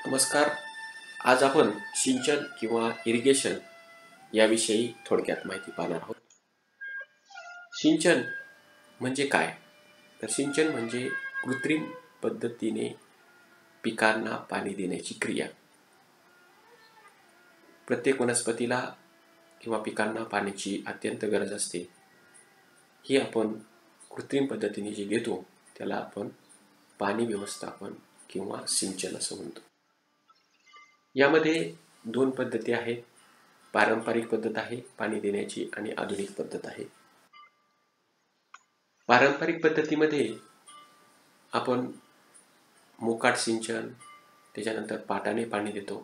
नमस्कार. आज आपण सिंचन किंवा इरिगेशन याविषयी थोडक्यात माहिती पाहणार आहोत. सिंचन म्हणजे काय? तर सिंचन म्हणजे कृत्रिम पद्धतीने पिकांना पाणी देण्याची क्रिया. प्रत्येक वनस्पतीला किंवा पिकांना पाण्याची अत्यंत गरज असते. ही आपण कृत्रिम पद्धतीने जे देतो त्याला आपण पाणी व्यवस्थापन किंवा सिंचन असं म्हणतो. यामध्ये दोन पद्धती आहेत. पारंपरिक पद्धत आहे पाणी देण्याची आणि आधुनिक पद्धत आहे. पारंपरिक पद्धतीमध्ये आपण मोकाट सिंचन, त्याच्यानंतर पाटाने पाणी देतो.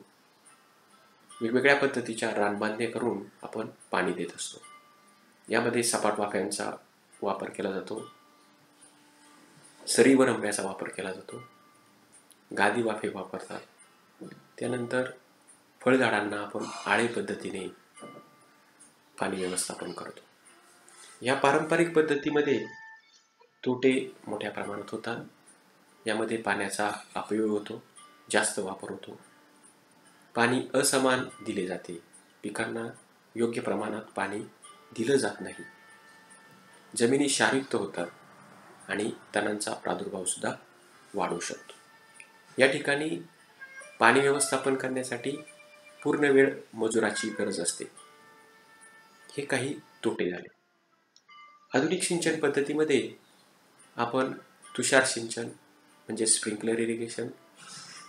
वेगवेगळ्या पद्धतीच्या रानबांधण्या करून आपण पाणी देत असतो. यामध्ये सपाट वाफ्यांचा वापर केला जातो, सरी व रंब्याचा वापर केला जातो, गादी वाफे वापरतात. त्यानंतर फळझाडांना आपण आळे पद्धतीने पाणी व्यवस्थापन करतो. या पारंपरिक पद्धतीमध्ये तोटे मोठ्या प्रमाणात होतात. यामध्ये पाण्याचा अपव्यय होतो, जास्त वापर होतो, पाणी असमान दिले जाते, पिकांना योग्य प्रमाणात पाणी दिलं जात नाही, जमिनी क्षारयुक्त होतात आणि तणांचा प्रादुर्भावसुद्धा वाढू शकतो. या ठिकाणी पाणी व्यवस्थापन करण्यासाठी पूर्ण वेळ मजुराची गरज असते. हे काही तोटे झाले. आधुनिक सिंचन पद्धतीमध्ये आपण तुषार सिंचन म्हणजे स्प्रिंकलर इरिगेशन,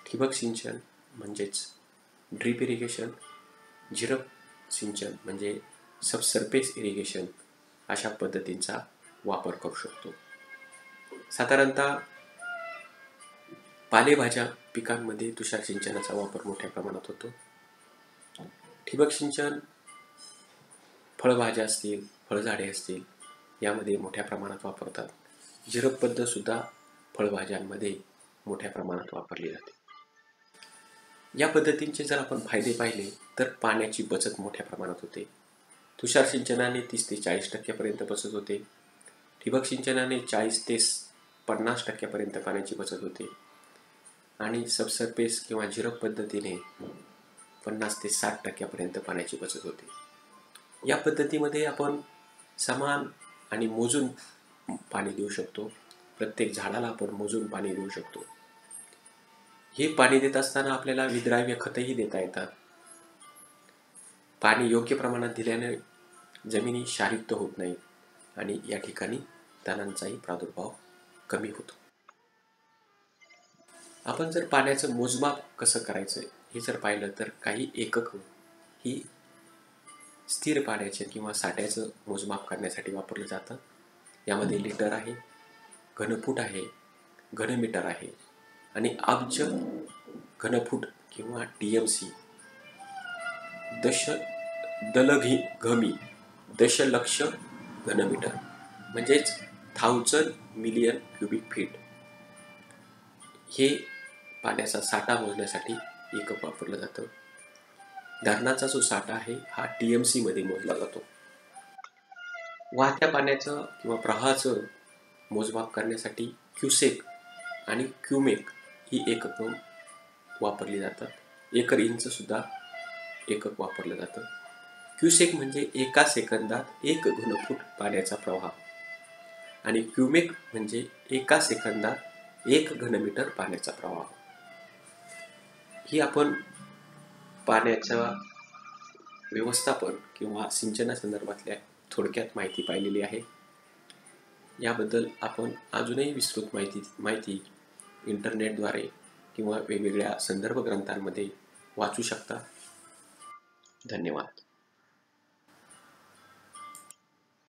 ठिबक सिंचन म्हणजेच ड्रीप इरिगेशन, झिरप सिंचन म्हणजे सबसर्फेस इरिगेशन अशा पद्धतींचा वापर करू शकतो. साधारणतः पालेभाज्या पिकांमध्ये तुषार सिंचनाचा वापर मोठ्या प्रमाणात होतो. ठिबक सिंचन फळभाज्या असतील, फळझाडे असतील यामध्ये मोठ्या प्रमाणात वापरतात. झिरप पद्धत सुद्धा फळभाज्यांमध्ये मोठ्या प्रमाणात वापरली जाते. या पद्धतींचे जर आपण फायदे पाहिले तर पाण्याची बचत मोठ्या प्रमाणात होते. तुषार सिंचनाने 30 ते 40% बचत होते. ठिबक सिंचनाने 40 ते 50% पाण्याची बचत होते आणि सबसर्फेस किंवा झिरप पद्धतीने 50 ते 60% पाण्याची बचत होते. या पद्धतीमध्ये आपण समान आणि मोजून पाणी देऊ शकतो. प्रत्येक झाडाला आपण मोजून पाणी देऊ शकतो. हे पाणी देत असताना आपल्याला विद्राव्य खतही देता येतात. पाणी योग्य प्रमाणात दिल्याने जमिनी क्षारयुक्त होत नाही आणि या ठिकाणी तणांचाही प्रादुर्भाव कमी होतो. आपण जर पाण्याचं मोजमाप कसं करायचं हे जर पाहिलं तर काही एकक ही स्थिर पाण्याचे किंवा साठ्याचं मोजमाप करण्यासाठी वापरलं जातं. यामध्ये लिटर आहे, घनफूट आहे, घनमीटर आहे आणि अब्ज घनफूट किंवा TMC, घमी, दशलक्ष घनमीटर म्हणजेच 1000 मिलियन क्युबिक फीट हे पाण्याचा साठा मोजण्यासाठी एकक वापरलं जातं. धरणाचा जो साठा आहे हा TMC मध्ये मोजला जातो. वाहत्या पाण्याचं किंवा प्रवाहाचं मोजमाप करण्यासाठी क्युसेक आणि क्युमेक ही एककं वापरली जातात. एकर इंच सुद्धा एकक वापरलं जातं. क्युसेक म्हणजे एका सेकंदात 1 घनफूट पाण्याचा प्रवाह आणि क्युमेक म्हणजे एका सेकंदात 1 घनमीटर पाण्याचा प्रवाह. ही आपण पाण्याचं व्यवस्थापन किंवा सिंचनासंदर्भातल्या थोडक्यात माहिती पाहिलेली आहे. याबद्दल आपण अजूनही विस्तृत माहिती इंटरनेटद्वारे किंवा वेगवेगळ्या संदर्भ ग्रंथांमध्ये वाचू शकता. धन्यवाद.